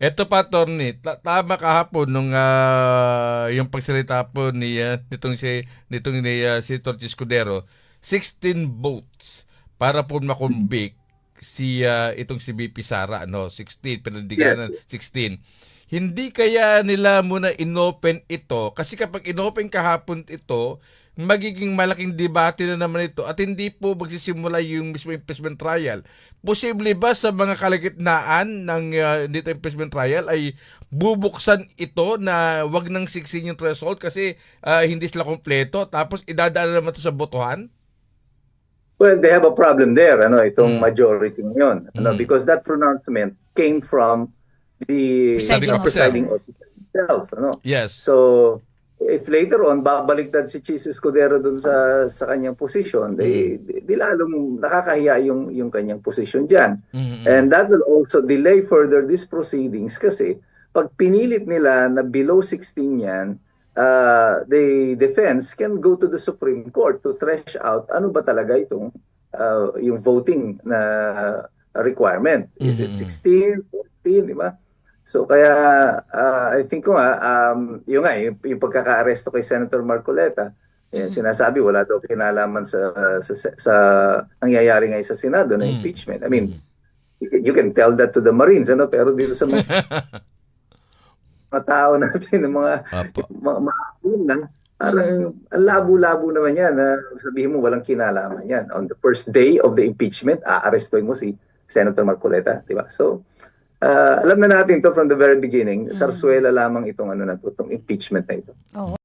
Eto pa, Tony, tama kahapon nung yung pagsalita po nitong si Torch Escudero, 16 votes para po makonvict itong si BP Sara, no? 16, Yes. pinandiganan 16. Hindi kaya nila muna inopen ito kasi kapag inopen kahapon ito, magiging malaking debate na naman ito at hindi po magsisimula yung mismo impeachment trial. Posible ba sa mga kalagitnaan ng dito impeachment trial ay bubuksan ito na wag nang 16 yung threshold kasi hindi sila kompleto tapos idadaan naman ito sa botohan? Well, they have a problem there, itong Mm. majority ngayon, Mm. because that pronouncement came from the Presiding Presiding officer. presiding officer. officer himself, Yes. So, if later on babaliktad si Chis Escudero dun sa kanyang position, Mm. di lalong nakakahiya yung kanyang position diyan. Mm. And that will also delay further these proceedings kasi pag pinilit nila na below 16 yan, the defense can go to the Supreme Court to thresh out ano ba talaga itong yung voting na requirement. Is it Mm. 16, 14, di ba? So kaya I think ko nga yung nga yung pagkaka-aresto kay Senator Marcoleta, sinasabi wala daw kinalaman sa nangyayari ngayon sa Senado na Mm. impeachment. I mean, you can tell that to the Marines, pero dito sa mga tao natin, ng mga Apo. na parang ang labo-labo naman yan na sabihin mo walang kinalaman yan. On the first day of the impeachment, aarestuin mo si Senator Marcoleta, di ba? So, alam na natin to from the very beginning, sarsuela lamang itong itong impeachment na ito. Oo.